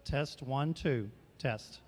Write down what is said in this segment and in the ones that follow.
Test 1, 2. Test.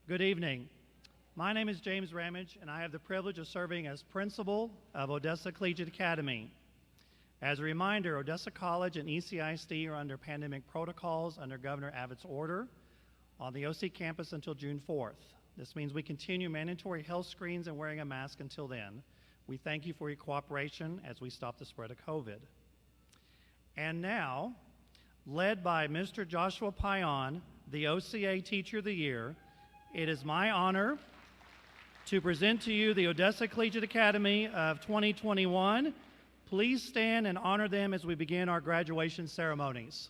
Good evening. My name is James Ramage, and I have the privilege of serving as principal of Odessa Collegiate Academy. As a reminder, Odessa College and ECISD are under pandemic protocols under Governor Abbott's order on the OC campus until June 4th. This means we continue mandatory health screens and wearing a mask until then. We thank you for your cooperation as we stop the spread of COVID. And now, led by Mr. Joshua Payan, the OCA Teacher of the Year, it is my honor to present to you the Odessa Collegiate Academy of 2021. Please stand and honor them as we begin our graduation ceremonies.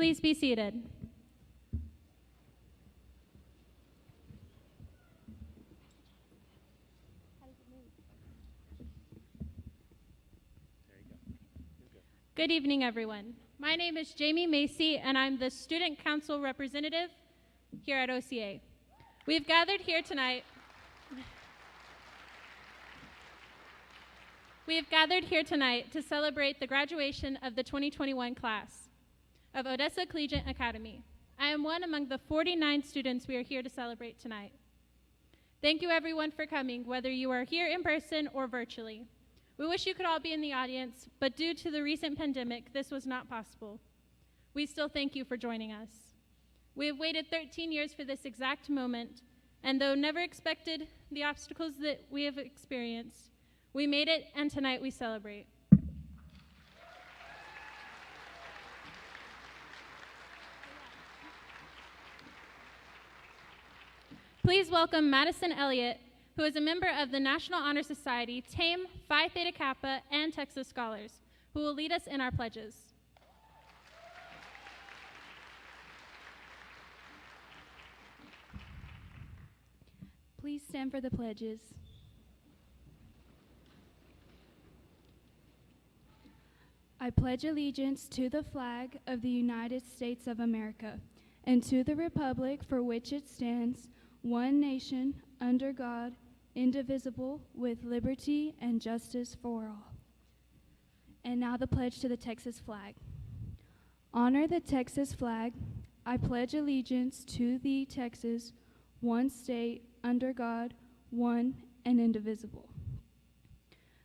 Please be seated. Good evening, everyone. My name is Jamie Macy, and I'm the Student Council Representative here at OCA. We've gathered here tonight to celebrate the graduation of the 2021 class of Odessa Collegiate Academy. I am one among the 49 students we are here to celebrate tonight. Thank you, everyone, for coming, whether you are here in person or virtually. We wish you could all be in the audience, but due to the recent pandemic, this was not possible. We still thank you for joining us. We have waited 13 years for this exact moment, and though never expected the obstacles that we have experienced, we made it, and tonight we celebrate. Please welcome Madison Elliott, who is a member of the National Honor Society, TAME, Phi Theta Kappa, and Texas Scholars, who will lead us in our pledges. Please stand for the pledges. I pledge allegiance to the flag of the United States of America and to the republic for which it stands, one nation, under God, indivisible, with liberty and justice for all. And now the pledge to the Texas flag. Honor the Texas flag. I pledge allegiance to the Texas, one state, under God, one and indivisible.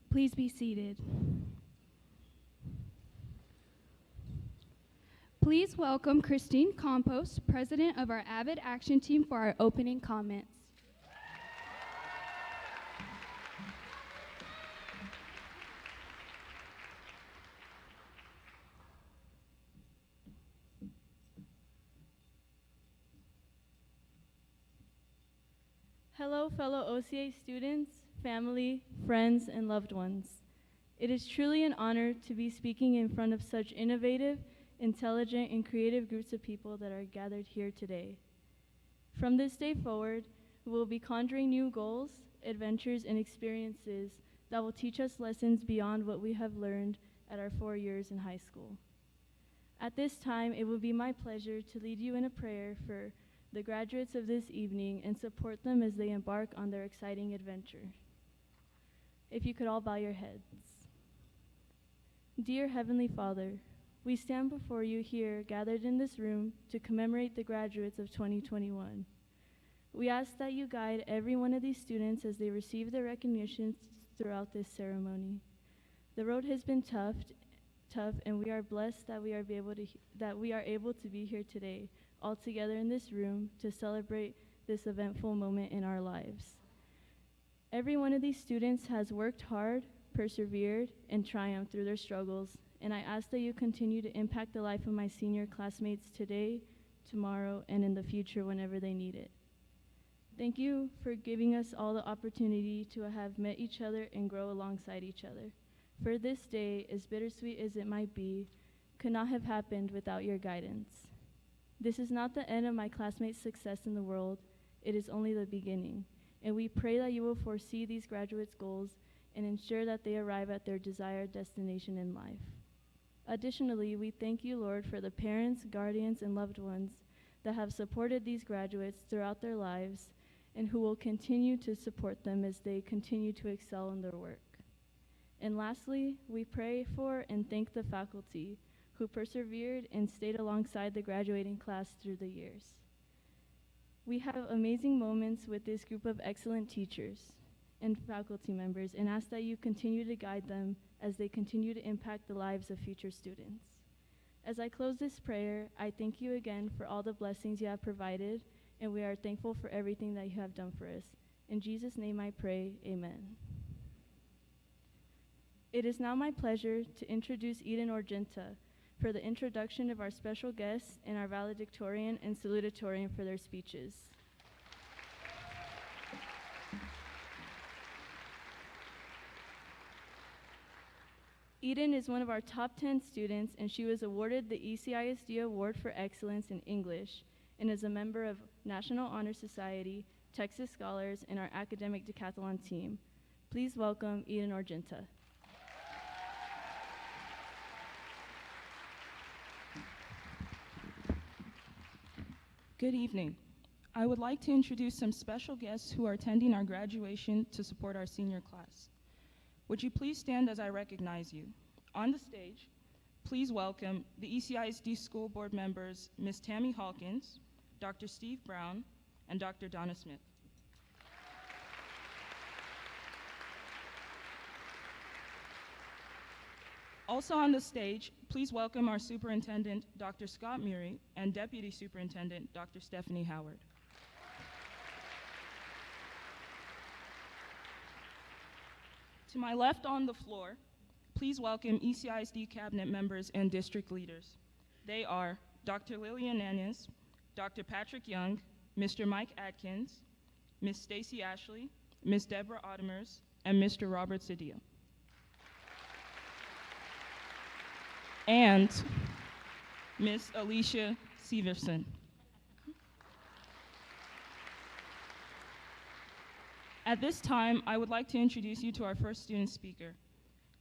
Please be seated. Please welcome Christine Compost, president of our Avid Action Team, for our opening comments. Hello, fellow OCA students, family, friends, and loved ones. It is truly an honor to be speaking in front of such innovative, intelligent, and creative groups of people that are gathered here today. From this day forward, we will be conjuring new goals, adventures, and experiences that will teach us lessons beyond what we have learned at our 4 years in high school. At this time, it will be my pleasure to lead you in a prayer for the graduates of this evening and support them as they embark on their exciting adventure. If you could all bow your heads. Dear Heavenly Father, we stand before you here gathered in this room to commemorate the graduates of 2021. We ask that you guide every one of these students as they receive their recognitions throughout this ceremony. The road has been tough, and we are blessed that we are able to be here today, all together in this room to celebrate this eventful moment in our lives. Every one of these students has worked hard, persevered, and triumphed through their struggles, and I ask that you continue to impact the life of my senior classmates today, tomorrow, and in the future whenever they need it. Thank you for giving us all the opportunity to have met each other and grow alongside each other. For this day, as bittersweet as it might be, could not have happened without your guidance. This is not the end of my classmates' success in the world, it is only the beginning, and we pray that you will foresee these graduates' goals and ensure that they arrive at their desired destination in life. Additionally, we thank you, Lord, for the parents, guardians, and loved ones that have supported these graduates throughout their lives and who will continue to support them as they continue to excel in their work. And lastly, we pray for and thank the faculty who persevered and stayed alongside the graduating class through the years. We have amazing moments with this group of excellent teachers and faculty members and ask that you continue to guide them as they continue to impact the lives of future students. As I close this prayer, I thank you again for all the blessings you have provided, and we are thankful for everything that you have done for us. In Jesus' name I pray, amen. It is now my pleasure to introduce Eden Orgenta for the introduction of our special guests and our valedictorian and salutatorian for their speeches. Eden is one of our top 10 students, and she was awarded the ECISD Award for Excellence in English and is a member of National Honor Society, Texas Scholars, and our academic decathlon team. Please welcome Eden Argenta. Good evening. I would like to introduce some special guests who are attending our graduation to support our senior class. Would you please stand as I recognize you? On the stage, please welcome the ECISD School Board members, Ms. Tammy Hawkins, Dr. Steve Brown, and Dr. Donna Smith. Also on the stage, please welcome our Superintendent, Dr. Scott Murray, and Deputy Superintendent, Dr. Stephanie Howard. To my left on the floor, please welcome ECISD cabinet members and district leaders. They are Dr. Lillian Annis, Dr. Patrick Young, Mr. Mike Atkins, Ms. Stacy Ashley, Ms. Deborah Ottomers, and Mr. Robert Cedillo. And Ms. Alicia Severson. At this time, I would like to introduce you to our first student speaker.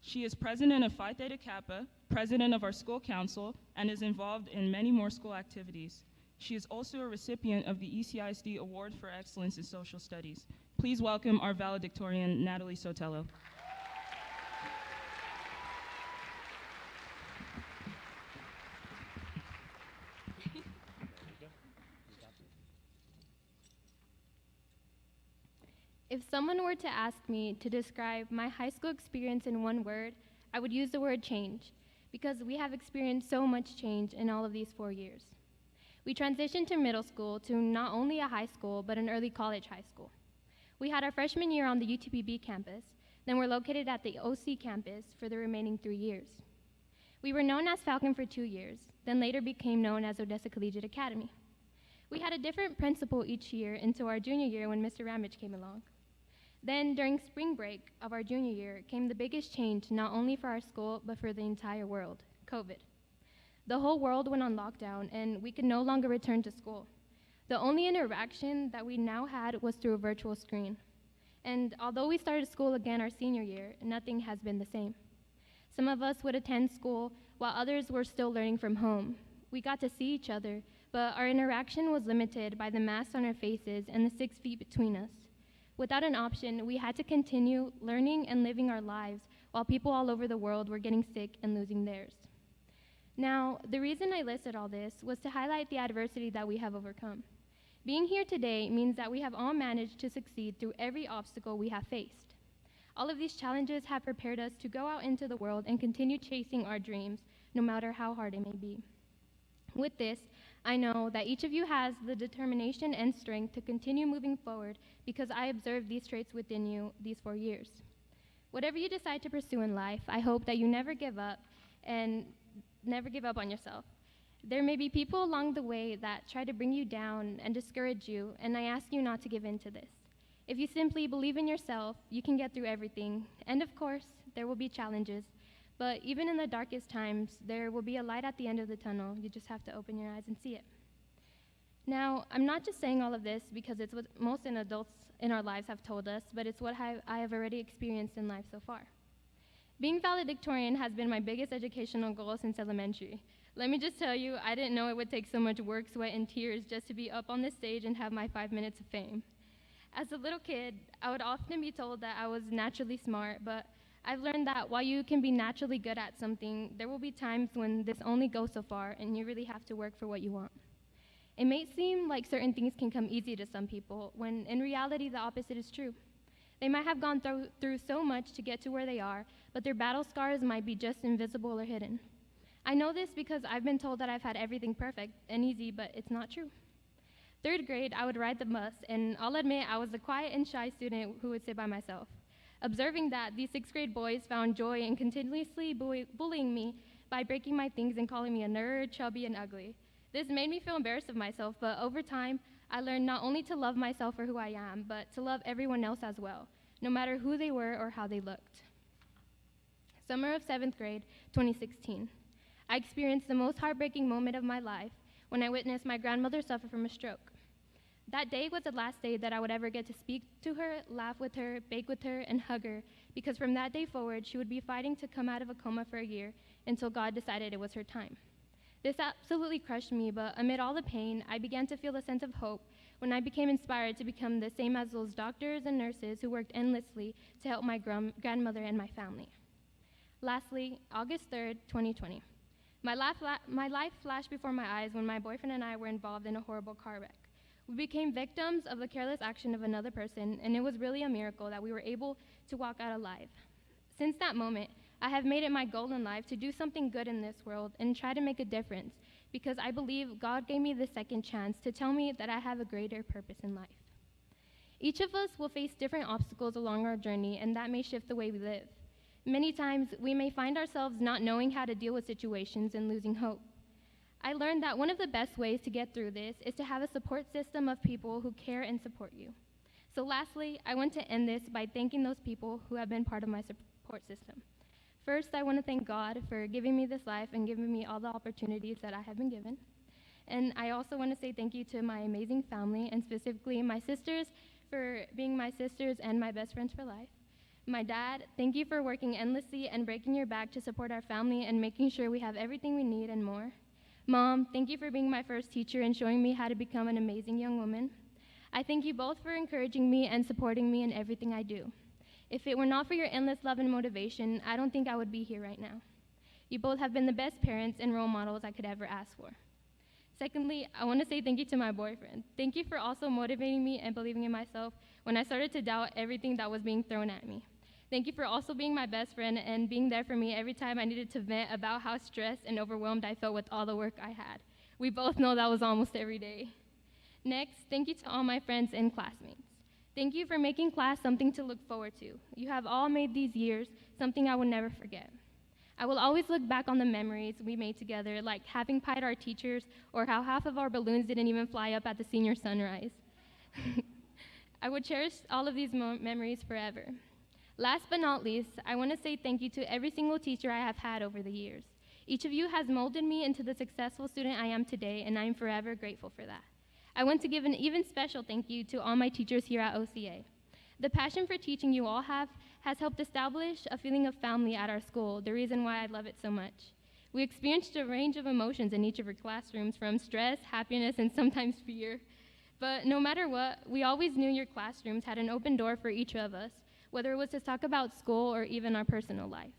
She is president of Phi Theta Kappa, president of our school council, and is involved in many more school activities. She is also a recipient of the ECISD Award for Excellence in Social Studies. Please welcome our valedictorian, Natalie Sotelo. If someone were to ask me to describe my high school experience in one word, I would use the word change, because we have experienced so much change in all of these 4 years. We transitioned to middle school to not only a high school, but an early college high school. We had our freshman year on the UTPB campus, then we're located at the OCA campus for the remaining 3 years. We were known as Falcon for 2 years, then later became known as Odessa Collegiate Academy. We had a different principal each year into our junior year when Mr. Ramage came along. Then, during spring break of our junior year, came the biggest change not only for our school, but for the entire world, COVID. The whole world went on lockdown, and we could no longer return to school. The only interaction that we now had was through a virtual screen. And although we started school again our senior year, nothing has been the same. Some of us would attend school, while others were still learning from home. We got to see each other, but our interaction was limited by the masks on our faces and the 6 feet between us. Without an option, we had to continue learning and living our lives while people all over the world were getting sick and losing theirs. Now, the reason I listed all this was to highlight the adversity that we have overcome. Being here today means that we have all managed to succeed through every obstacle we have faced. All of these challenges have prepared us to go out into the world and continue chasing our dreams, no matter how hard it may be. With this, I know that each of you has the determination and strength to continue moving forward because I observed these traits within you these 4 years. Whatever you decide to pursue in life, I hope that you never give up and never give up on yourself. There may be people along the way that try to bring you down and discourage you, and I ask you not to give in to this. If you simply believe in yourself, you can get through everything. And of course, there will be challenges. But even in the darkest times, there will be a light at the end of the tunnel. You just have to open your eyes and see it. Now, I'm not just saying all of this because it's what most adults in our lives have told us, but it's what I have already experienced in life so far. Being valedictorian has been my biggest educational goal since elementary. Let me just tell you, I didn't know it would take so much work, sweat, and tears just to be up on the stage and have my 5 minutes of fame. As a little kid, I would often be told that I was naturally smart, but I've learned that while you can be naturally good at something, there will be times when this only goes so far and you really have to work for what you want. It may seem like certain things can come easy to some people, when in reality the opposite is true. They might have gone through so much to get to where they are, but their battle scars might be just invisible or hidden. I know this because I've been told that I've had everything perfect and easy, but it's not true. 3rd grade, I would ride the bus, and I'll admit I was the quiet and shy student who would sit by myself. Observing that, these 6th grade boys found joy in continuously bullying me by breaking my things and calling me a nerd, chubby, and ugly. This made me feel embarrassed of myself, but over time, I learned not only to love myself for who I am, but to love everyone else as well, no matter who they were or how they looked. Summer of 7th grade, 2016. I experienced the most heartbreaking moment of my life when I witnessed my grandmother suffer from a stroke. That day was the last day that I would ever get to speak to her, laugh with her, bake with her, and hug her, because from that day forward, she would be fighting to come out of a coma for a year until God decided it was her time. This absolutely crushed me, but amid all the pain, I began to feel a sense of hope when I became inspired to become the same as those doctors and nurses who worked endlessly to help my grandmother and my family. Lastly, August 3rd, 2020. My life flashed before my eyes when my boyfriend and I were involved in a horrible car wreck. We became victims of the careless action of another person, and it was really a miracle that we were able to walk out alive. Since that moment, I have made it my goal in life to do something good in this world and try to make a difference, because I believe God gave me the second chance to tell me that I have a greater purpose in life. Each of us will face different obstacles along our journey, and that may shift the way we live. Many times, we may find ourselves not knowing how to deal with situations and losing hope. I learned that one of the best ways to get through this is to have a support system of people who care and support you. So lastly, I want to end this by thanking those people who have been part of my support system. First, I want to thank God for giving me this life and giving me all the opportunities that I have been given. And I also want to say thank you to my amazing family, and specifically my sisters for being my sisters and my best friends for life. My dad, thank you for working endlessly and breaking your back to support our family and making sure we have everything we need and more. Mom, thank you for being my first teacher and showing me how to become an amazing young woman. I thank you both for encouraging me and supporting me in everything I do. If it were not for your endless love and motivation, I don't think I would be here right now. You both have been the best parents and role models I could ever ask for. Secondly, I want to say thank you to my boyfriend. Thank you for also motivating me and believing in myself when I started to doubt everything that was being thrown at me. Thank you for also being my best friend and being there for me every time I needed to vent about how stressed and overwhelmed I felt with all the work I had. We both know that was almost every day. Next, thank you to all my friends and classmates. Thank you for making class something to look forward to. You have all made these years something I will never forget. I will always look back on the memories we made together, like having pied our teachers or how half of our balloons didn't even fly up at the senior sunrise. I would cherish all of these memories forever. Last but not least, I want to say thank you to every single teacher I have had over the years. Each of you has molded me into the successful student I am today, and I am forever grateful for that. I want to give an even special thank you to all my teachers here at OCA. The passion for teaching you all have has helped establish a feeling of family at our school, the reason why I love it so much. We experienced a range of emotions in each of our classrooms, from stress, happiness, and sometimes fear. But no matter what, we always knew your classrooms had an open door for each of us, whether it was to talk about school or even our personal life.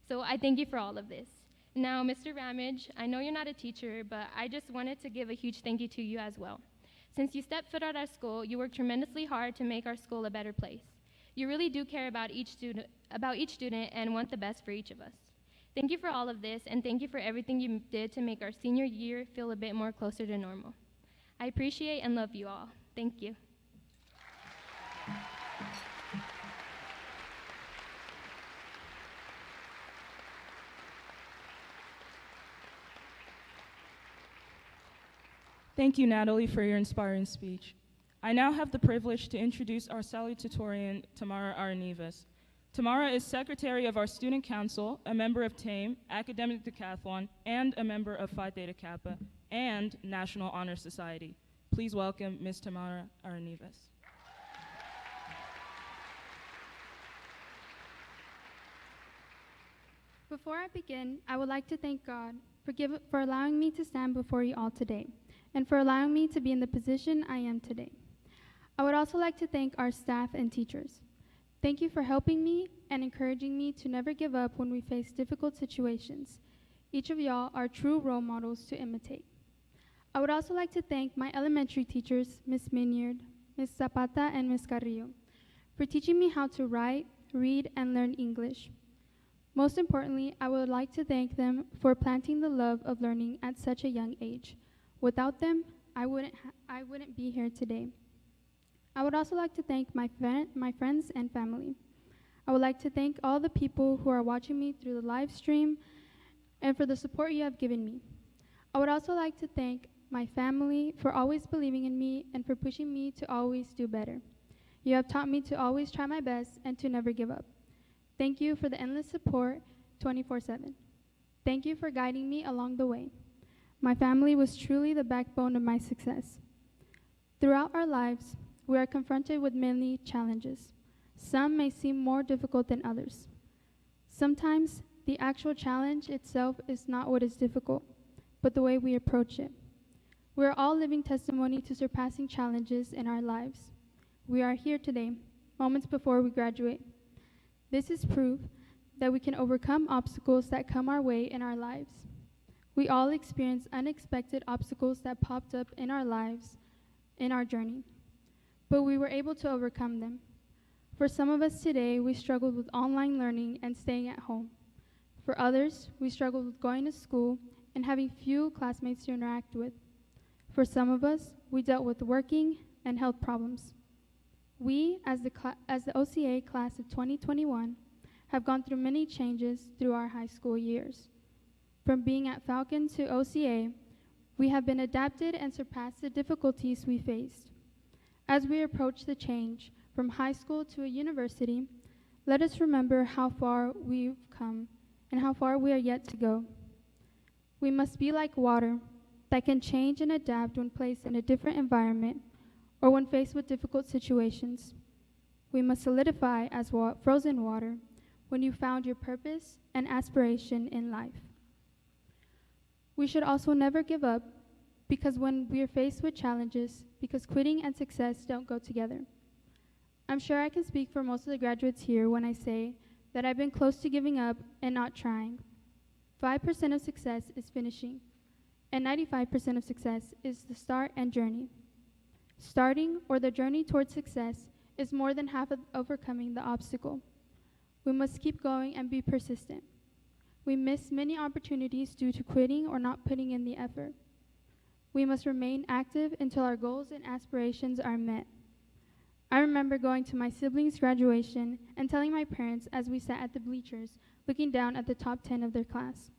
So I thank you for all of this. Now, Mr. Ramage, I know you're not a teacher, but I just wanted to give a huge thank you to you as well. Since you stepped foot at our school, you worked tremendously hard to make our school a better place. You really do care about each student and want the best for each of us. Thank you for all of this, and thank you for everything you did to make our senior year feel a bit more closer to normal. I appreciate and love you all. Thank you. Thank you, Natalie, for your inspiring speech. I now have the privilege to introduce our Salutatorian, Tamara Aranivas. Tamara is Secretary of our Student Council, a member of TAME, Academic Decathlon, and a member of Phi Theta Kappa, and National Honor Society. Please welcome Ms. Tamara Aranivas. Before I begin, I would like to thank God for allowing me to stand before you all today, and for allowing me to be in the position I am today. I would also like to thank our staff and teachers. Thank you for helping me and encouraging me to never give up when we face difficult situations. Each of y'all are true role models to imitate. I would also like to thank my elementary teachers, Ms. Minyard, Ms. Zapata, and Ms. Carrillo, for teaching me how to write, read, and learn English. Most importantly, I would like to thank them for planting the love of learning at such a young age. Without them, I wouldn't be here today. I would also like to thank my friends and family. I would like to thank all the people who are watching me through the live stream and for the support you have given me. I would also like to thank my family for always believing in me and for pushing me to always do better. You have taught me to always try my best and to never give up. Thank you for the endless support 24/7. Thank you for guiding me along the way. My family was truly the backbone of my success. Throughout our lives, we are confronted with many challenges. Some may seem more difficult than others. Sometimes, the actual challenge itself is not what is difficult, but the way we approach it. We are all living testimony to surpassing challenges in our lives. We are here today, moments before we graduate. This is proof that we can overcome obstacles that come our way in our lives. We all experience unexpected obstacles that popped up in our lives, in our journey, but we were able to overcome them. For some of us today, we struggled with online learning and staying at home. For others, we struggled with going to school and having few classmates to interact with. For some of us, we dealt with working and health problems. We, as the OCA class of 2021, have gone through many changes through our high school years. From being at Falcon to OCA, we have been adapted and surpassed the difficulties we faced. As we approach the change from high school to a university, let us remember how far we've come and how far we are yet to go. We must be like water that can change and adapt when placed in a different environment or when faced with difficult situations. We must solidify as frozen water when you found your purpose and aspiration in life. We should also never give up, because when we are faced with challenges, because quitting and success don't go together. I'm sure I can speak for most of the graduates here when I say that I've been close to giving up and not trying. 5% of success is finishing, and 95% of success is the start and journey. Starting, or the journey towards success, is more than half of overcoming the obstacle. We must keep going and be persistent. We miss many opportunities due to quitting or not putting in the effort. We must remain active until our goals and aspirations are met. I remember going to my siblings' graduation and telling my parents as we sat at the bleachers, looking down at the top 10 of their class,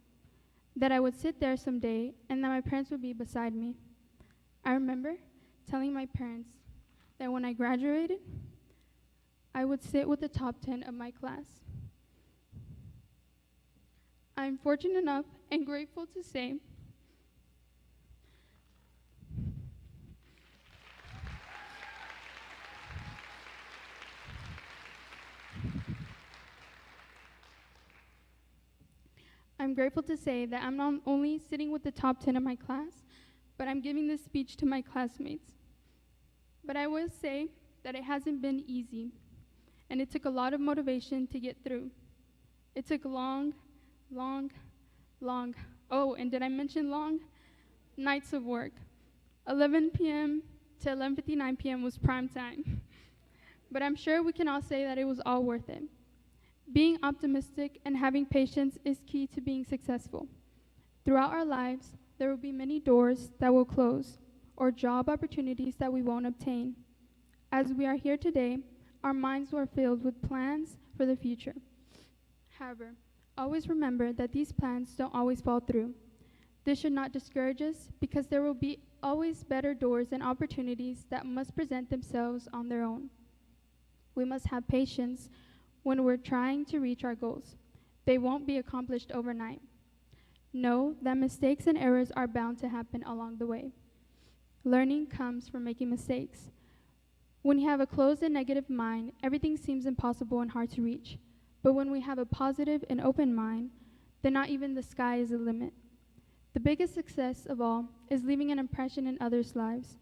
that I would sit there someday and that my parents would be beside me. I remember telling my parents that when I graduated, I would sit with the top 10 of my class. I'm fortunate enough and grateful to say that I'm not only sitting with the top 10 of my class, but I'm giving this speech to my classmates. But I will say that it hasn't been easy, and it took a lot of motivation to get through. It took long, oh, and did I mention long? Nights of work. 11 p.m. to 11:59 p.m. was prime time. But I'm sure we can all say that it was all worth it. Being optimistic and having patience is key to being successful. Throughout our lives, there will be many doors that will close, or job opportunities that we won't obtain. As we are here today, our minds were filled with plans for the future. However, always remember that these plans don't always fall through. This should not discourage us, because there will be always better doors and opportunities that must present themselves on their own. We must have patience when we're trying to reach our goals. They won't be accomplished overnight. Know that mistakes and errors are bound to happen along the way. Learning comes from making mistakes. When you have a closed and negative mind, everything seems impossible and hard to reach. But when we have a positive and open mind, then not even the sky is the limit. The biggest success of all is leaving an impression in others' lives.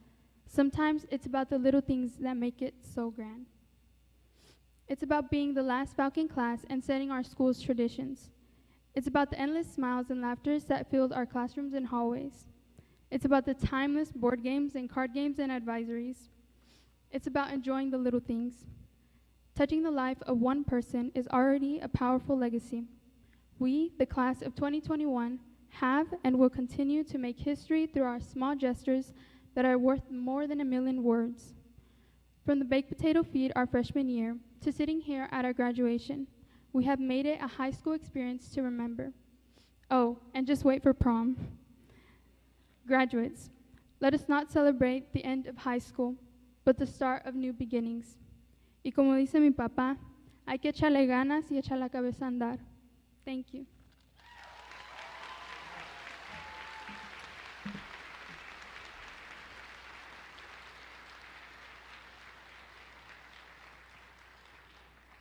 Sometimes it's about the little things that make it so grand. It's about being the last Falcon class and setting our school's traditions. It's about the endless smiles and laughters that filled our classrooms and hallways. It's about the timeless board games and card games and advisories. It's about enjoying the little things. Touching the life of one person is already a powerful legacy. We, the class of 2021, have and will continue to make history through our small gestures that are worth more than 1,000,000 words. From the baked potato feed our freshman year to sitting here at our graduation, we have made it a high school experience to remember. Oh, and just wait for prom. Graduates, let us not celebrate the end of high school, but the start of new beginnings. Y como dice mi papá, hay que echarle ganas y echar la cabeza a andar. Thank you.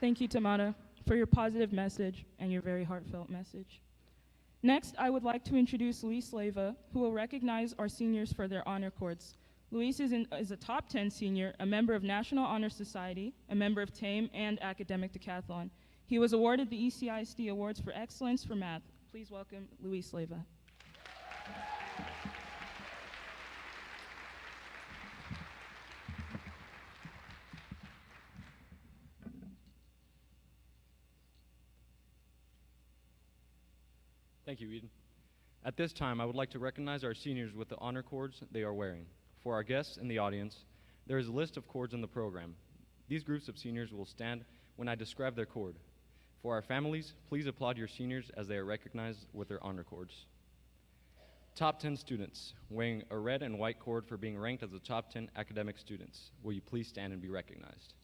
Thank you, Tamara, for your positive message and your very heartfelt message. Next, I would like to introduce Luis Leiva, who will recognize our seniors for their honor cords. Luis is a top 10 senior, a member of National Honor Society, a member of TAME, and Academic Decathlon. He was awarded the ECISD Awards for Excellence for Math. Please welcome Luis Leiva. Thank you, Eden. At this time, I would like to recognize our seniors with the honor cords they are wearing. For our guests in the audience, there is a list of cords in the program. These groups of seniors will stand when I describe their cord. For our families, please applaud your seniors as they are recognized with their honor cords. Top 10 students, wearing a red and white cord for being ranked as the top 10 academic students. Will you please stand and be recognized?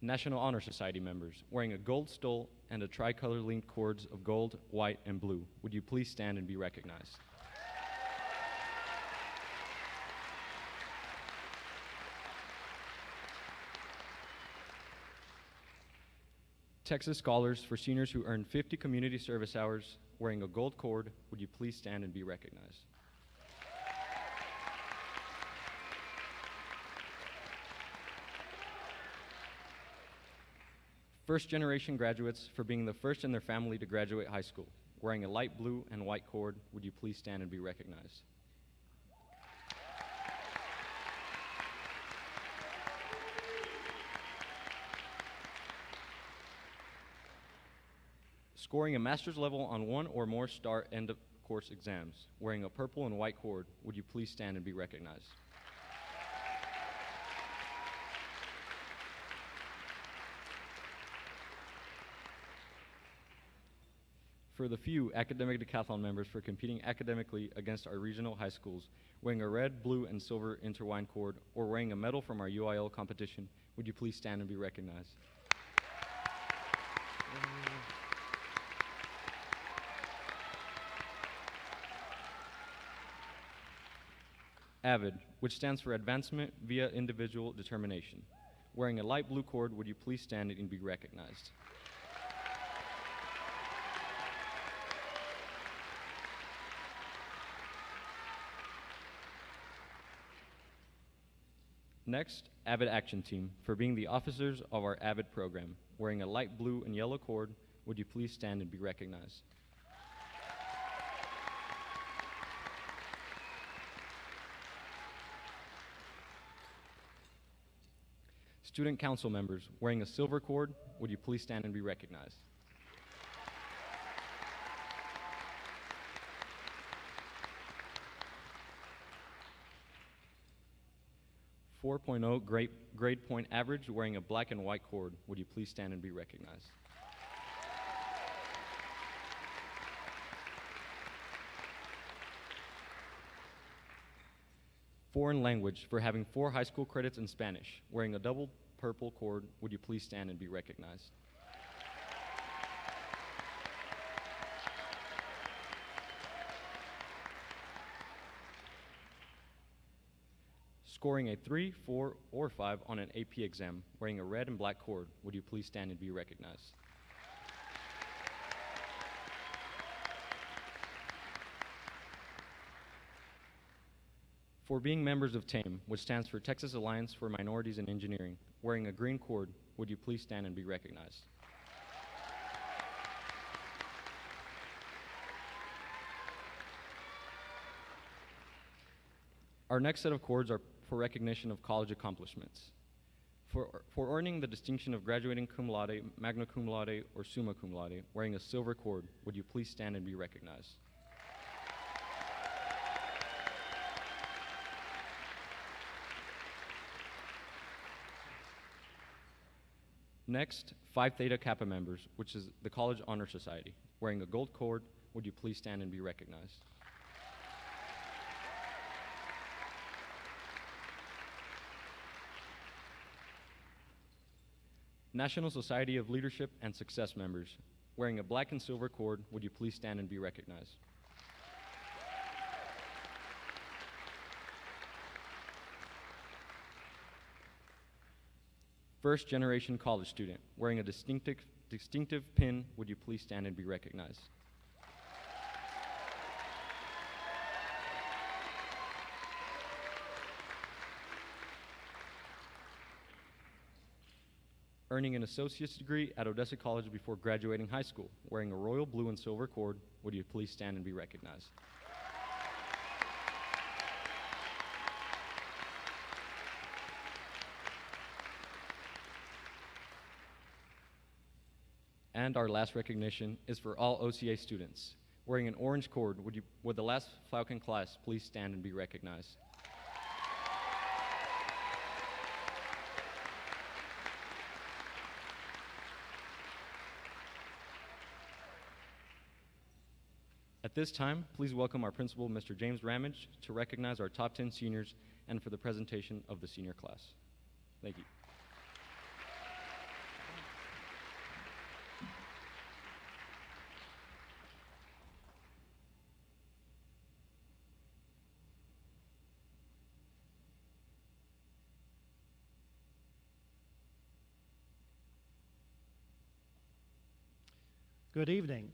National Honor Society members, wearing a gold stole and a tricolor linked cords of gold, white, and blue. Would you please stand and be recognized? Texas Scholars for seniors who earned 50 community service hours, wearing a gold cord. Would you please stand and be recognized? First generation graduates for being the first in their family to graduate high school, wearing a light blue and white cord. Would you please stand and be recognized? Scoring a master's level on one or more STAR end of course exams, wearing a purple and white cord. Would you please stand and be recognized? For the few Academic Decathlon members for competing academically against our regional high schools, wearing a red, blue, and silver intertwined cord, or wearing a medal from our UIL competition, would you please stand and be recognized? AVID, which stands for Advancement via Individual Determination. Wearing a light blue cord, would you please stand and be recognized? Next, AVID Action Team, for being the officers of our AVID program. Wearing a light blue and yellow cord, would you please stand and be recognized? Student Council members, wearing a silver cord, would you please stand and be recognized? Grade point average, wearing a black and white cord. Would you please stand and be recognized? Foreign language, for having 4 high school credits in Spanish. Wearing a double purple cord. Would you please stand and be recognized? Scoring a 3, 4, or 5 on an AP exam, wearing a red and black cord. Would you please stand and be recognized? For being members of TAME, which stands for Texas Alliance for Minorities in Engineering, wearing a green cord, would you please stand and be recognized? Our next set of cords are for recognition of college accomplishments. For earning the distinction of graduating cum laude, magna cum laude, or summa cum laude, wearing a silver cord, would you please stand and be recognized? Next, Phi Theta Kappa members, which is the College Honor Society. Wearing a gold cord, would you please stand and be recognized? National Society of Leadership and Success members, wearing a black and silver cord, would you please stand and be recognized? First generation college student, wearing a distinctive pin, would you please stand and be recognized? Earning an associate's degree at Odessa College before graduating high school, wearing a royal blue and silver cord, would you please stand and be recognized? And our last recognition is for all OCA students. Wearing an orange cord, would the last Falcon class please stand and be recognized? At this time, please welcome our principal, Mr. James Ramage, to recognize our top 10 seniors and for the presentation of the senior class. Thank you. Good evening.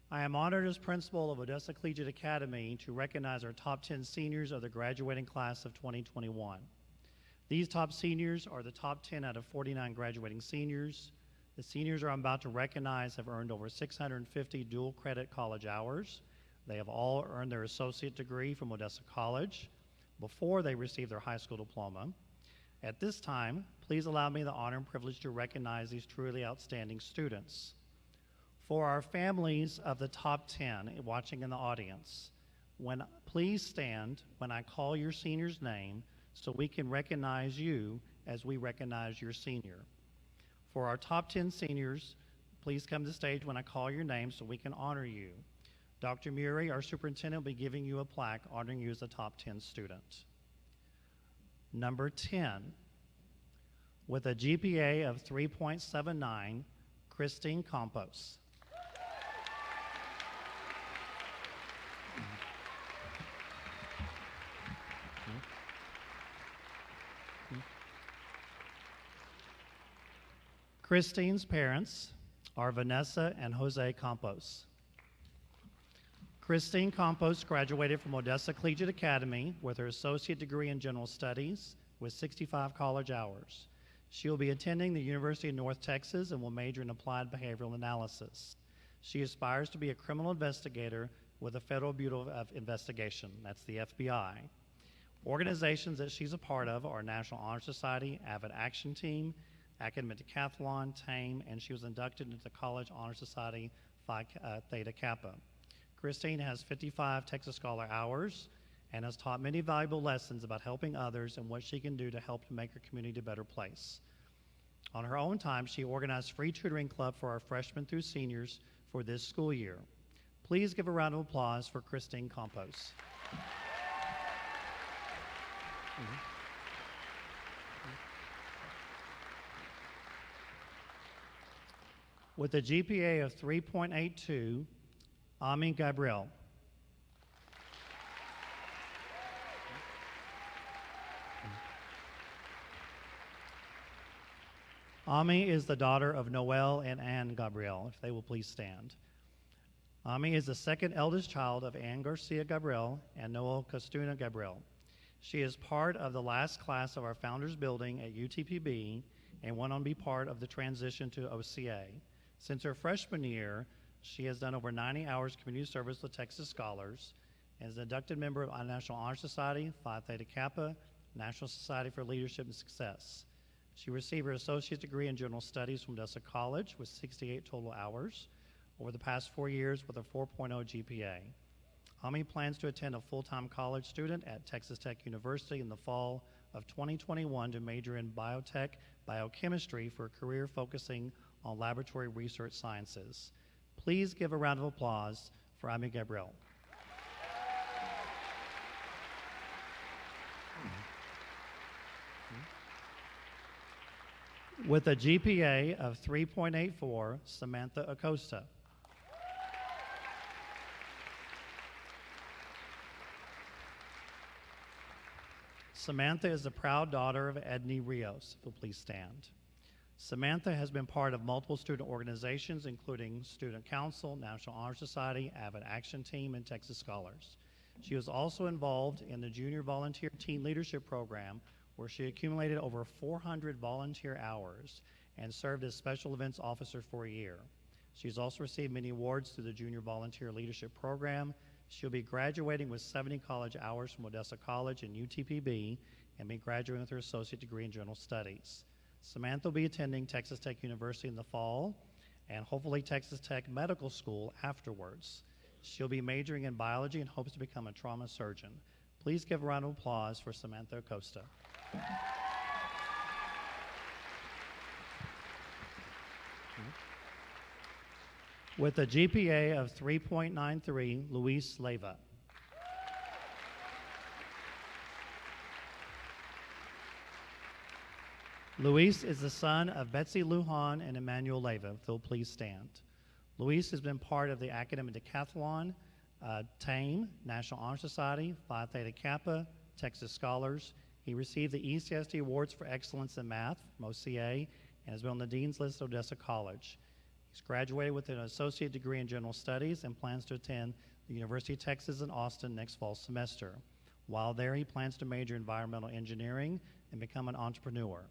I am honored as principal of Odessa Collegiate Academy to recognize our top 10 seniors of the graduating class of 2021. These top seniors are the top 10 out of 49 graduating seniors. The seniors I'm about to recognize have earned over 650 dual credit college hours. They have all earned their associate degree from Odessa College before they received their high school diploma. At this time, please allow me the honor and privilege to recognize these truly outstanding students. For our families of the top 10 watching in the audience, please stand when I call your senior's name so we can recognize you as we recognize your senior. For our top 10 seniors, please come to the stage when I call your name so we can honor you. Dr. Murray, our superintendent, will be giving you a plaque honoring you as a top 10 student. Number 10, with a GPA of 3.79, Christine Campos. Christine's parents are Vanessa and Jose Campos. Christine Campos graduated from Odessa Collegiate Academy with her associate degree in general studies with 65 college hours. She will be attending the University of North Texas and will major in applied behavioral analysis. She aspires to be a criminal investigator with the Federal Bureau of Investigation, that's the FBI. Organizations that she's a part of are National Honor Society, Avid Action Team, Academic Decathlon, TAME, and she was inducted into the College Honor Society Phi Theta Kappa. Christine has 55 Texas Scholar hours and has taught many valuable lessons about helping others and what she can do to help to make her community a better place. On her own time, she organized free tutoring club for our freshmen through seniors for this school year. Please give a round of applause for Christine Campos. With a GPA of 3.82, Ami Gabriel. Ami is the daughter of Noel and Ann Gabriel, if they will please stand. Ami is the second eldest child of Ann Garcia Gabriel and Noel Costuna Gabriel. She is part of the last class of our Founders Building at UTPB and went on to be part of the transition to OCA. Since her freshman year, she has done over 90 hours community service with Texas Scholars and is an inducted member of the National Honor Society, Phi Theta Kappa, National Society for Leadership and Success. She received her associate's degree in general studies from Odessa College with 68 total hours over the past 4 years with a 4.0 GPA. Ami plans to attend a full-time college student at Texas Tech University in the fall of 2021 to major in biotech biochemistry for a career focusing on laboratory research sciences. Please give a round of applause for Ami Gabriel. With a GPA of 3.84, Samantha Acosta. Samantha is the proud daughter of Edney Rios. If you'll please stand. Samantha has been part of multiple student organizations, including Student Council, National Honor Society, Avid Action Team, and Texas Scholars. She was also involved in the Junior Volunteer Teen Leadership Program, where she accumulated over 400 volunteer hours and served as Special Events Officer for a year. She's also received many awards through the Junior Volunteer Leadership Program. She'll be graduating with 70 college hours from Odessa College and UTPB and be graduating with her associate degree in general studies. Samantha will be attending Texas Tech University in the fall and hopefully Texas Tech Medical School afterwards. She'll be majoring in biology and hopes to become a trauma surgeon. Please give a round of applause for Samantha Acosta. With a GPA of 3.93, Luis Leyva. Luis is the son of Betsy Lujan and Emmanuel Leyva. If they'll please stand. Luis has been part of the academic decathlon, TAME, National Honor Society, Phi Theta Kappa, Texas Scholars. He received the ECSD Awards for Excellence in Math from OCA and has been on the Dean's List at Odessa College. He's graduated with an associate degree in general studies and plans to attend the University of Texas in Austin next fall semester. While there, he plans to major in environmental engineering and become an entrepreneur.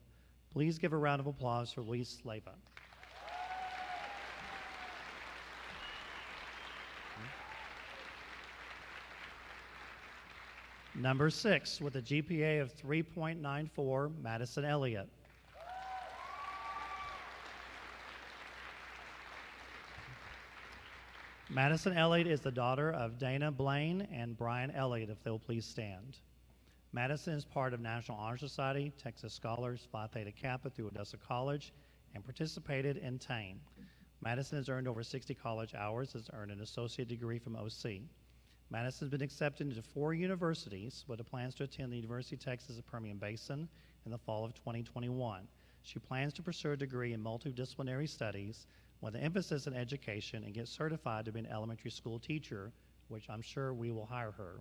Please give a round of applause for Luis Leyva. Number 6, with a GPA of 3.94, Madison Elliott. Madison Elliott is the daughter of Dana Blaine and Brian Elliott, if they'll please stand. Madison is part of National Honor Society, Texas Scholars, Phi Theta Kappa through Odessa College, and participated in TAME. Madison has earned over 60 college hours, has earned an associate degree from OC. Madison has been accepted into 4 universities with plans to attend the University of Texas at Permian Basin in the fall of 2021. She plans to pursue a degree in multidisciplinary studies with an emphasis in education and get certified to be an elementary school teacher, which I'm sure we will hire her.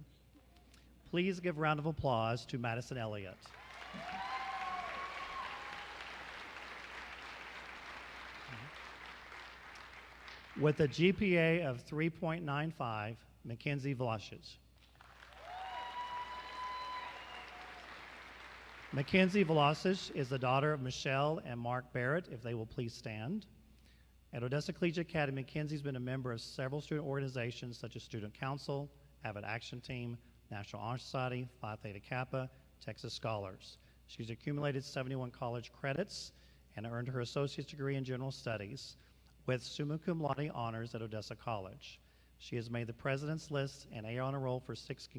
Please give a round of applause to Madison Elliott. With a GPA of 3.95, Mackenzie Velocic. Mackenzie Velocic is the daughter of Michelle and Mark Barrett, if they will please stand. At Odessa Collegiate Academy, Mackenzie's been a member of several student organizations such as Student Council, Avid Action Team, National Honor Society, Phi Theta Kappa, Texas Scholars. She's accumulated 71 college credits and earned her associate's degree in general studies with summa cum laude honors at Odessa College. She has made the President's List and A honor roll for 6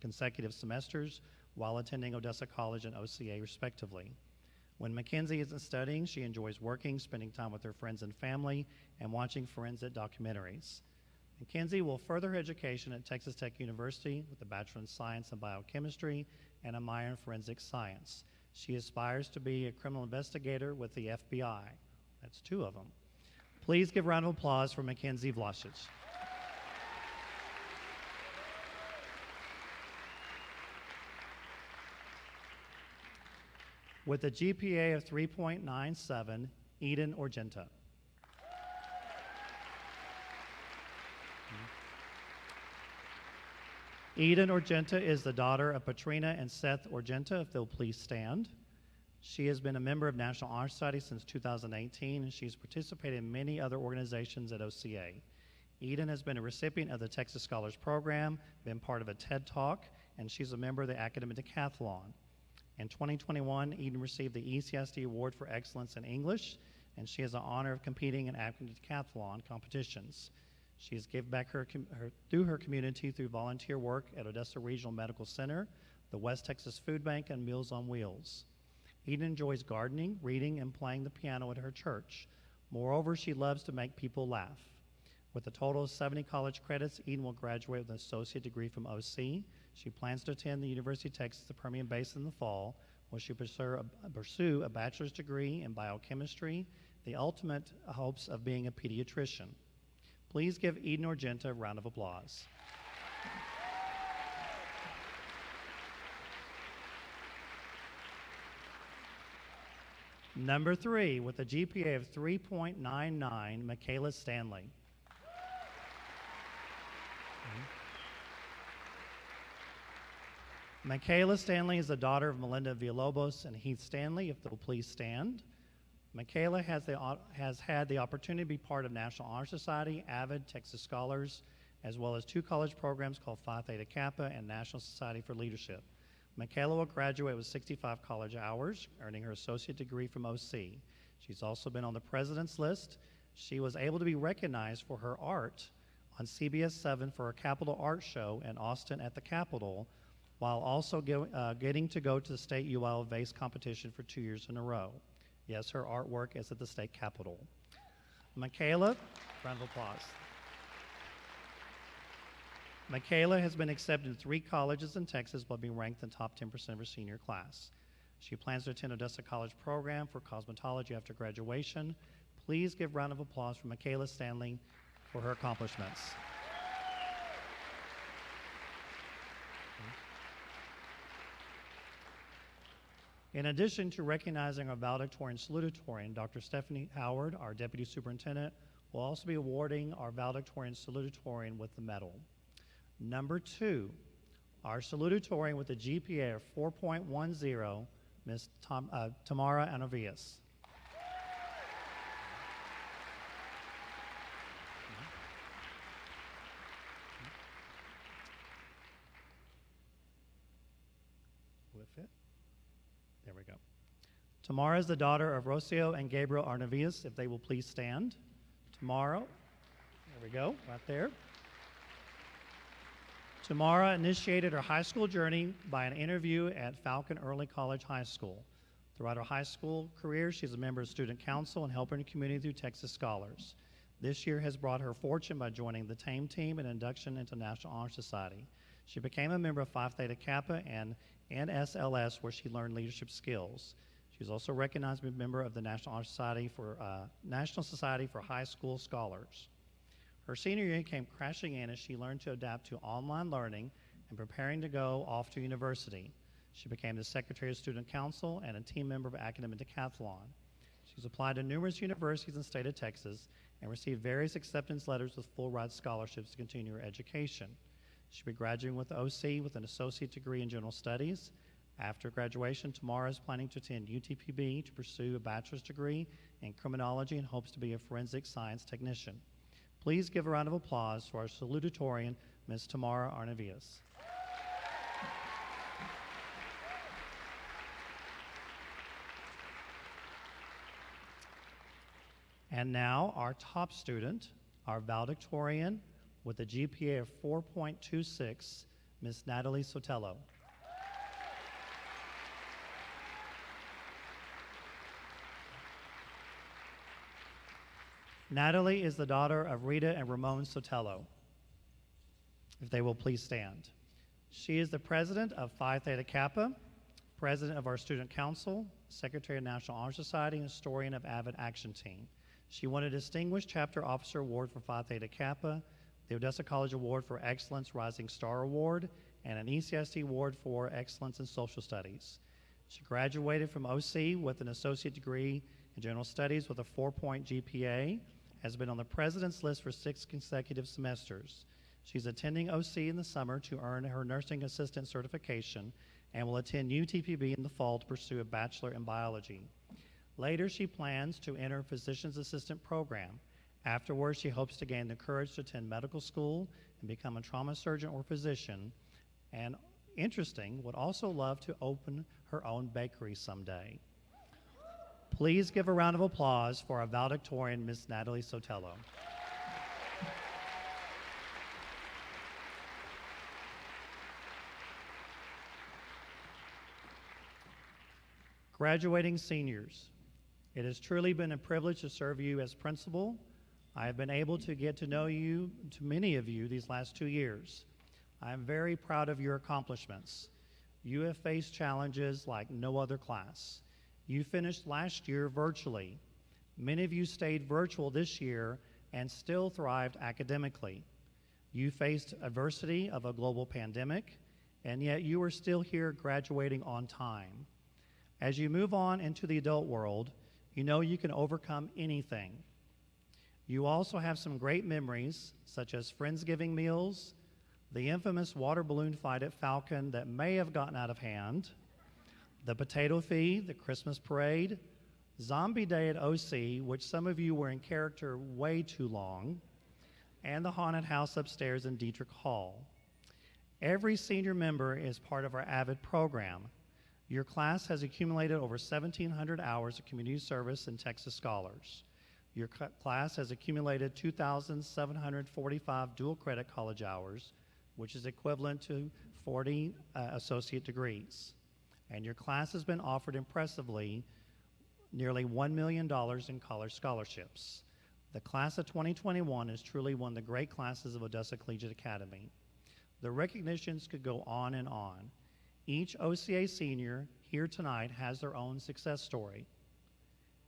consecutive semesters while attending Odessa College and OCA respectively. When Mackenzie isn't studying, she enjoys working, spending time with her friends and family, and watching forensic documentaries. Mackenzie will further her education at Texas Tech University with a Bachelor in Science and Biochemistry and a minor in Forensic Science. She aspires to be a criminal investigator with the FBI. That's 2 of them. Please give a round of applause for Mackenzie Velocic. With a GPA of 3.97, Eden Orgenta. Eden Orgenta is the daughter of Patrina and Seth Orgenta, if they'll please stand. She has been a member of National Honor Society since 2018, and she's participated in many other organizations at OCA. Eden has been a recipient of the Texas Scholars Program, been part of a TED Talk, and she's a member of the Academic Decathlon. In 2021, Eden received the ECSD Award for Excellence in English, and she has the honor of competing in academic decathlon competitions. She has given back through her community through volunteer work at Odessa Regional Medical Center, the West Texas Food Bank, and Meals on Wheels. Eden enjoys gardening, reading, and playing the piano at her church. Moreover, she loves to make people laugh. With a total of 70 college credits, Eden will graduate with an associate degree from OC. She plans to attend the University of Texas at Permian Basin in the fall, will she pursue a bachelor's degree in biochemistry, the ultimate hopes of being a pediatrician. Please give Eden Orgenta a round of applause. Number 3, with a GPA of 3.99, Michaela Stanley. Michaela Stanley is the daughter of Melinda Villalobos and Heath Stanley, if they'll please stand. Michaela has had the opportunity to be part of National Honor Society, AVID, Texas Scholars, as well as 2 college programs called Phi Theta Kappa and National Society for Leadership. Michaela will graduate with 65 college hours, earning her associate degree from OC. She's also been on the president's list. She was able to be recognized for her art on CBS 7 for a Capitol Art Show in Austin at the Capitol, while also getting to go to the state UL vase competition for 2 years in a row. Yes, her artwork is at the state capitol. Michaela, round of applause. Michaela has been accepted to 3 colleges in Texas while being ranked in the top 10% of her senior class. She plans to attend Odessa College program for cosmetology after graduation. Please give a round of applause for Michaela Stanley for her accomplishments. In addition to recognizing our valedictorian salutatorian, Dr. Stephanie Howard, our Deputy Superintendent, will also be awarding our valedictorian salutatorian with the medal. Number 2, our salutatorian with a GPA of 4.10, Ms. Tamara Anovias. With it. There we go. Tamara is the daughter of Rocio and Gabriel Arnavias, if they will please stand. Tamara, there we go, right there. Tamara initiated her high school journey by an interview at Falcon Early College High School. Throughout her high school career, she's a member of student council and helping the community through Texas Scholars. This year has brought her fortune by joining the TAME team and induction into National Honor Society. She became a member of Phi Theta Kappa and NSLS, where she learned leadership skills. She's also recognized as a member of the National Honor Society National Society for High School Scholars. Her senior year came crashing in as she learned to adapt to online learning and preparing to go off to university. She became the Secretary of Student Council and a team member of Academic Decathlon. She's applied to numerous universities in the state of Texas and received various acceptance letters with full ride scholarships to continue her education. She'll be graduating with OC with an associate degree in general studies. After graduation, Tamara is planning to attend UTPB to pursue a bachelor's degree in criminology and hopes to be a forensic science technician. Please give a round of applause for our salutatorian, Ms. Tamara Arnavias. And now our top student, our valedictorian with a GPA of 4.26, Ms. Natalie Sotelo. Natalie is the daughter of Rita and Ramon Sotelo. If they will please stand. She is the president of Phi Theta Kappa, president of our student council, secretary of National Honor Society, and historian of AVID Action Team. She won a Distinguished Chapter Officer Award for Phi Theta Kappa, the Odessa College Award for Excellence Rising Star Award, and an ECISD Award for Excellence in Social Studies. She graduated from OC with an associate degree in general studies with a 4-point GPA, has been on the president's list for 6 consecutive semesters. She's attending OC in the summer to earn her nursing assistant certification and will attend UTPB in the fall to pursue a bachelor in biology. Later, she plans to enter a physician's assistant program. Afterwards, she hopes to gain the courage to attend medical school and become a trauma surgeon or physician, and interesting, would also love to open her own bakery someday. Please give a round of applause for our valedictorian, Ms. Natalie Sotelo. Graduating seniors, it has truly been a privilege to serve you as principal. I have been able to get to know you, to many of you, these last 2 years. I am very proud of your accomplishments. You have faced challenges like no other class. You finished last year virtually. Many of you stayed virtual this year and still thrived academically. You faced adversity of a global pandemic, and yet you are still here graduating on time. As you move on into the adult world, you know you can overcome anything. You also have some great memories, such as Friendsgiving meals, the infamous water balloon fight at Falcon that may have gotten out of hand, the potato feed, the Christmas parade, Zombie Day at OC, which some of you were in character way too long, and the haunted house upstairs in Dietrich Hall. Every senior member is part of our AVID program. Your class has accumulated over 1,700 hours of community service and Texas Scholars. Your class has accumulated 2,745 dual credit college hours, which is equivalent to 40 associate degrees. And your class has been offered impressively nearly $1 million in college scholarships. The class of 2021 is truly one of the great classes of Odessa Collegiate Academy. The recognitions could go on and on. Each OCA senior here tonight has their own success story.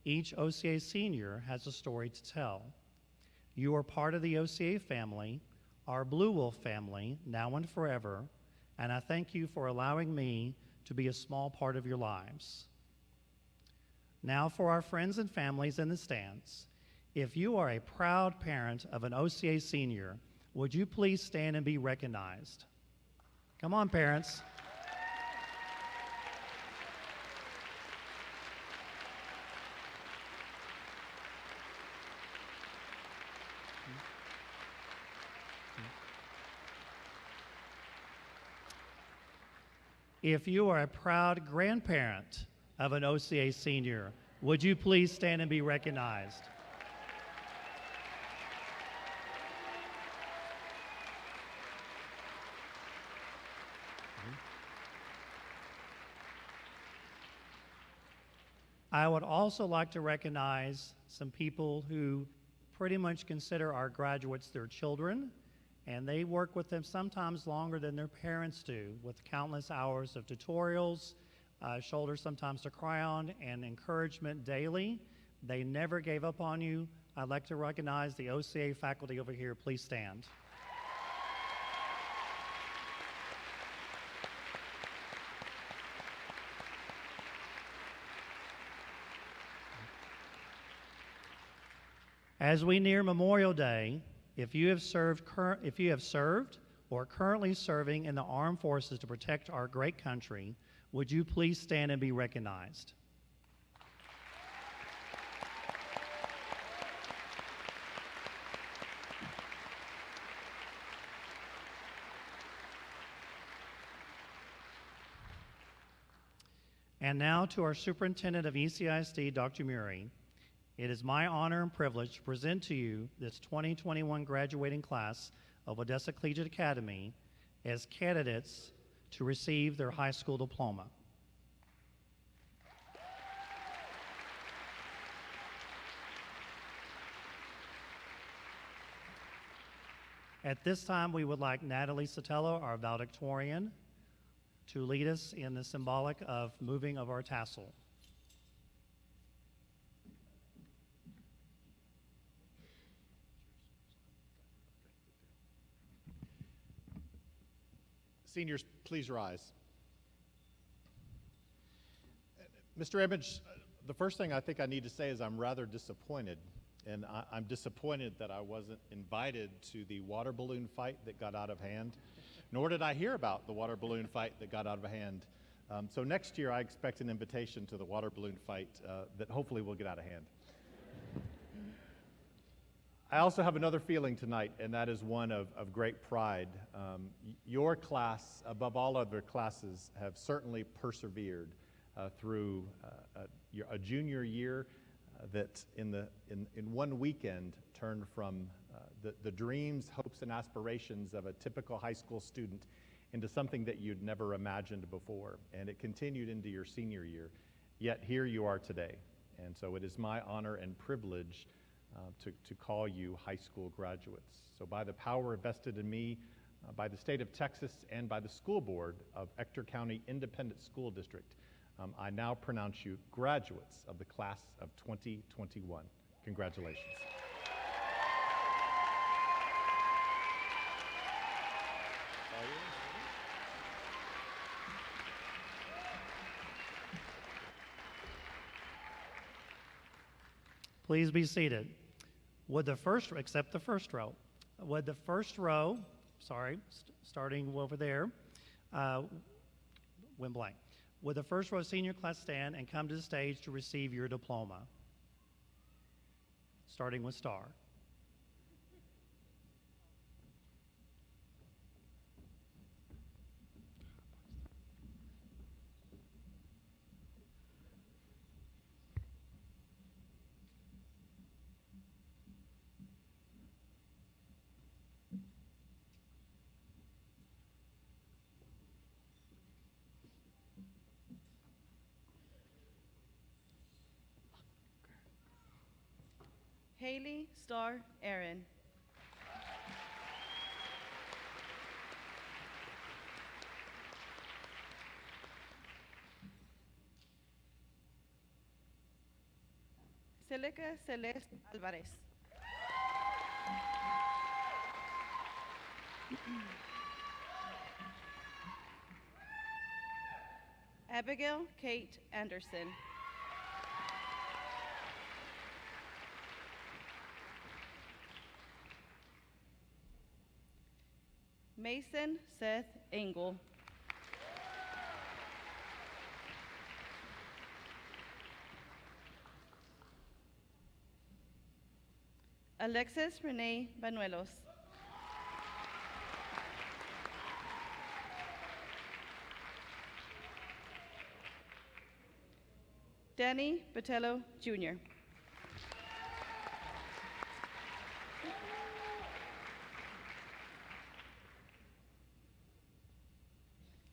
Each OCA senior has a story to tell. You are part of the OCA family, our Blue Wolf family, now and forever, and I thank you for allowing me to be a small part of your lives. Now for our friends and families in the stands. If you are a proud parent of an OCA senior, would you please stand and be recognized? Come on, parents. If you are a proud grandparent of an OCA senior, would you please stand and be recognized? I would also like to recognize some people who pretty much consider our graduates their children, and they work with them sometimes longer than their parents do, with countless hours of tutorials, shoulders sometimes to cry on, and encouragement daily. They never gave up on you. I'd like to recognize the OCA faculty over here. Please stand. As we near Memorial Day, if you have served or are currently serving in the armed forces to protect our great country, would you please stand and be recognized? And now to our Superintendent of ECISD, Dr. Murray. It is my honor and privilege to present to you this 2021 graduating class of Odessa Collegiate Academy as candidates to receive their high school diploma. At this time, we would like Natalie Sotelo, our valedictorian, to lead us in the symbolic of moving of our tassel. Seniors, please rise. Mr. Edmonds, the first thing I think I need to say is I'm rather disappointed. And I'm disappointed that I wasn't invited to the water balloon fight that got out of hand, nor did I hear about the water balloon fight that got out of hand. So next year I expect an invitation to the water balloon fight that hopefully will get out of hand. I also have another feeling tonight, and that is one of great pride. Your class, above all other classes, have certainly persevered through a junior year that in one weekend turned from the dreams, hopes, and aspirations of a typical high school student into something that you'd never imagined before. And it continued into your senior year. Yet here you are today. And so it is my honor and privilege to call you high school graduates. So by the power vested in me by the state of Texas and by the school board of Ector County Independent School District, I now pronounce you graduates of the class of 2021. Congratulations. Please be seated. Accept the first row. Would the first row, starting over there, went blank. Would the first row senior class stand and come to the stage to receive your diploma? Starting with Star. Haley Star Aaron. Celica Celeste Alvarez. Abigail Kate Anderson. Mason Seth Engel. Alexis Renee Banuelos. Danny Botello Jr.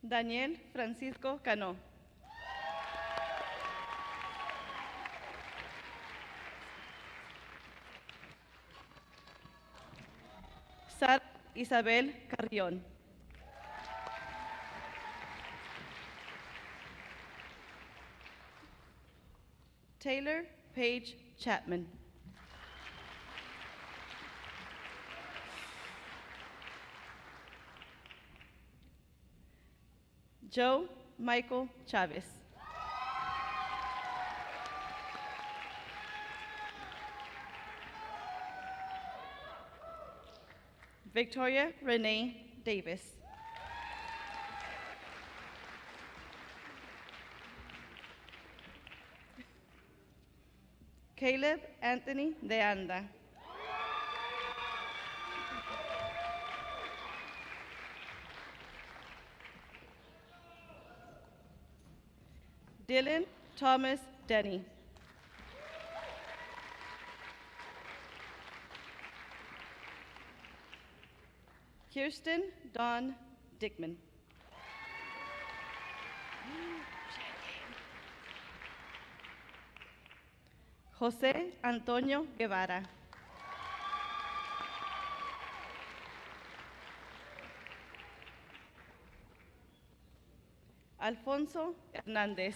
Daniel Francisco Cano. Sara Isabel Carrión. Taylor Paige Chapman. Joe Michael Chavez. Victoria Renee Davis. Caleb Anthony De Anda. Dylan Thomas Denny. Kirsten Dawn Dickman. José Antonio Guevara. Alfonso Hernández.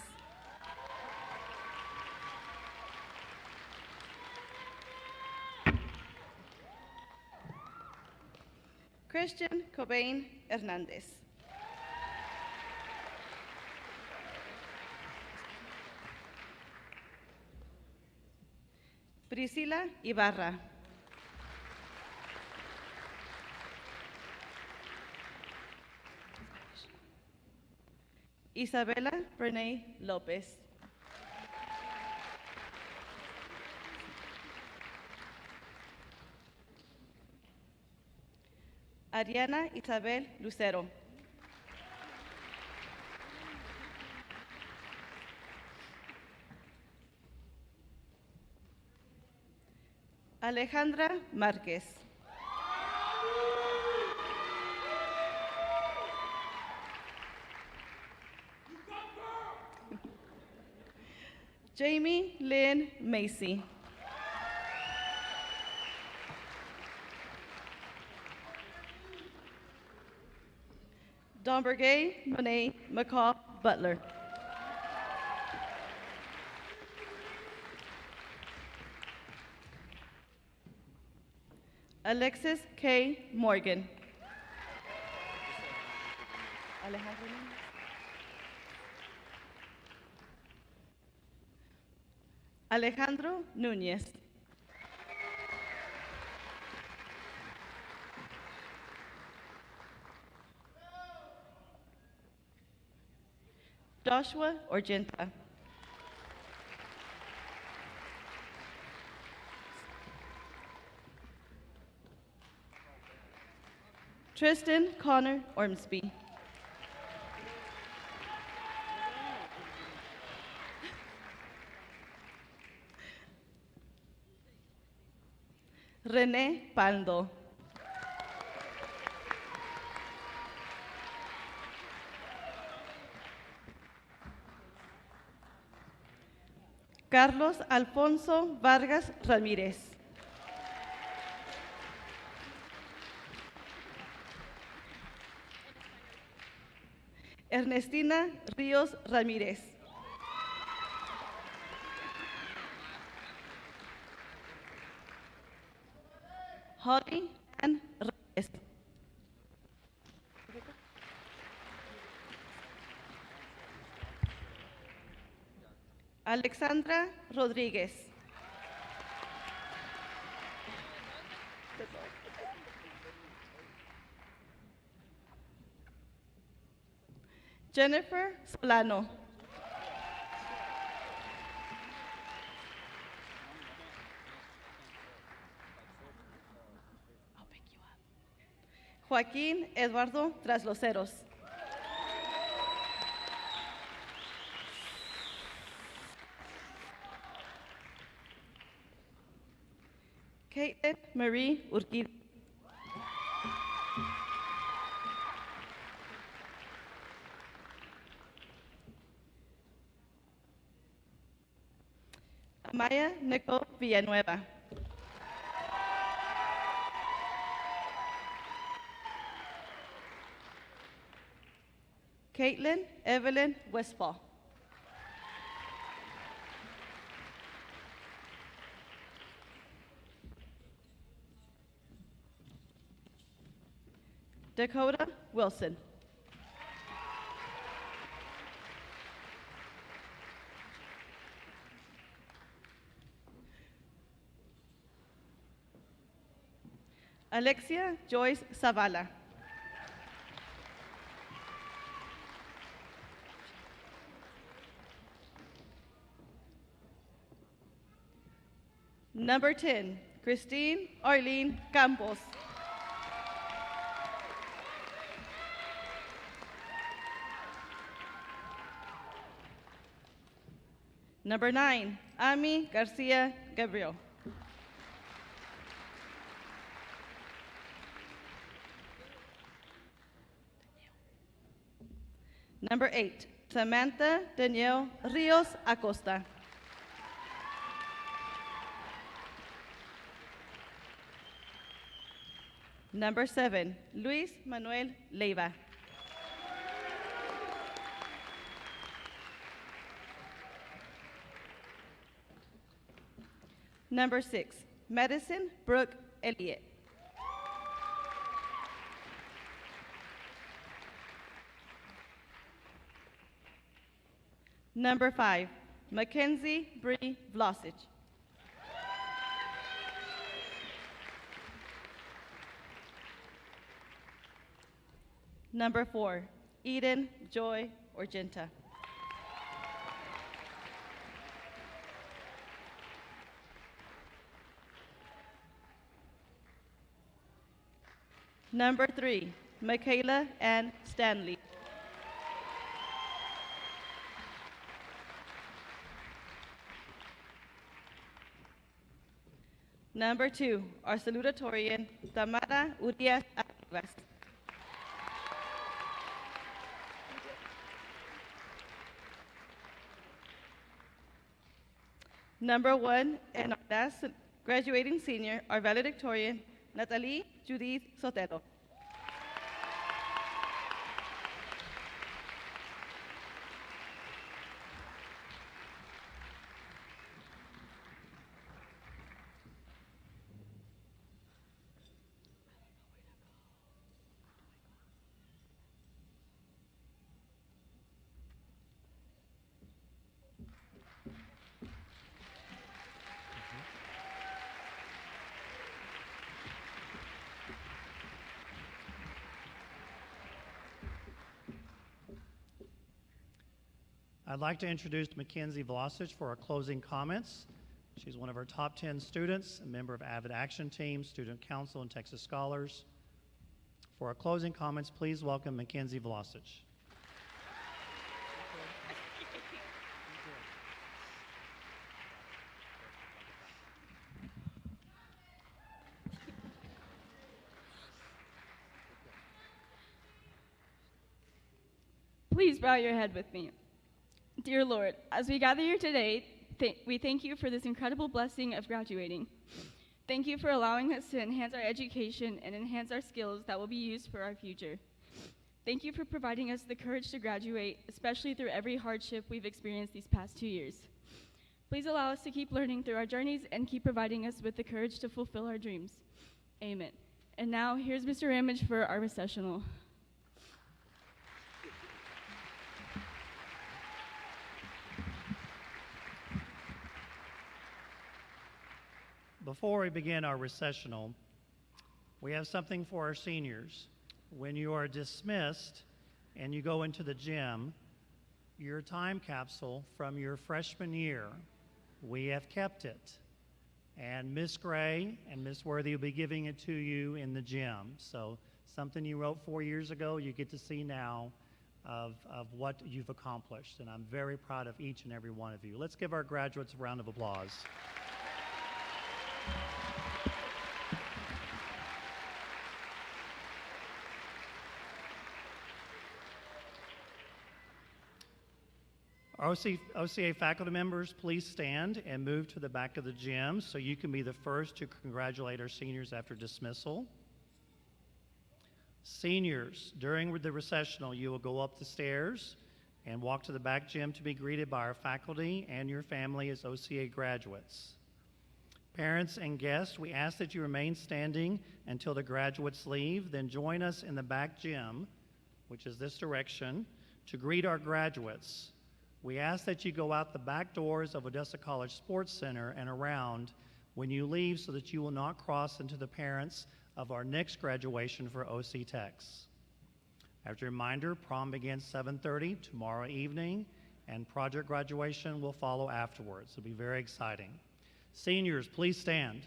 Christian Cobain Hernández. Priscila Ibarra. Isabela Renee López. Ariana Isabel Lucero. Alejandra Márquez. Jamie Lynn Macy. Don Bergay, Monet, McCall, Butler. Alexis K. Morgan. Alejandro Núñez. Joshua Orgenta. Tristan Connor Ormsby. René Paldo. Carlos Alfonso Vargas Ramírez. Ernestina Ríos Ramírez. Holly Ann Reyes. Alexandra Rodríguez. Jennifer Solano. Joaquín Eduardo Trasloceros. Caitlin Marie Urquidi. Amaya Nicole Villanueva. Caitlin Evelyn Westfall. Dakota Wilson. Alexia Joyce Zavala. Number 10, Christine Arlene Campos. Number 9, Ami Garcia Gabriel. Number 8, Samantha Danielle Rios Acosta. Number 7, Luis Manuel Leiva. Number 6, Madison Brooke Elliott. Number 5, Mackenzie Bree Vlasic. Number 4, Eden Joy Orgenta. Number 3, Michaela Ann Stanley. Number 2, our salutatorian, Tamara Urias Arribas. Number 1, and our last graduating senior, our valedictorian, Natalie Judith Sotelo. I'd like to introduce Mackenzie Vlasich for our closing comments. She's one of our top 10 students, a member of Avid Action Team, Student Council, and Texas Scholars. For our closing comments, please welcome Mackenzie Vlasich. Please bow your head with me. Dear Lord, as we gather here today, we thank you for this incredible blessing of graduating. Thank you for allowing us to enhance our education and enhance our skills that will be used for our future. Thank you for providing us the courage to graduate, especially through every hardship we've experienced these past 2 years. Please allow us to keep learning through our journeys and keep providing us with the courage to fulfill our dreams. Amen. And now, here's Mr. Ramage for our recessional. Before we begin our recessional, we have something for our seniors. When you are dismissed and you go into the gym, your time capsule from your freshman year, we have kept it. And Miss Gray and Miss Worthy will be giving it to you in the gym. So something you wrote 4 years ago, you get to see now of what you've accomplished. And I'm very proud of each and every one of you. Let's give our graduates a round of applause. Our OCA faculty members, please stand and move to the back of the gym so you can be the first to congratulate our seniors after dismissal. Seniors, during the recessional, you will go up the stairs and walk to the back gym to be greeted by our faculty and your family as OCA graduates. Parents and guests, we ask that you remain standing until the graduates leave, then join us in the back gym, which is this direction, to greet our graduates. We ask that you go out the back doors of Odessa College Sports Center and around when you leave so that you will not cross into the parents of our next graduation for OC Techs. As a reminder, prom begins 7:30 tomorrow evening, and project graduation will follow afterwards. It'll be very exciting. Seniors, please stand.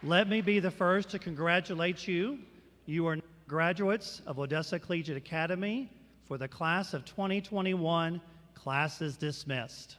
Let me be the first to congratulate you. You are graduates of Odessa Collegiate Academy for the class of 2021. Class is dismissed.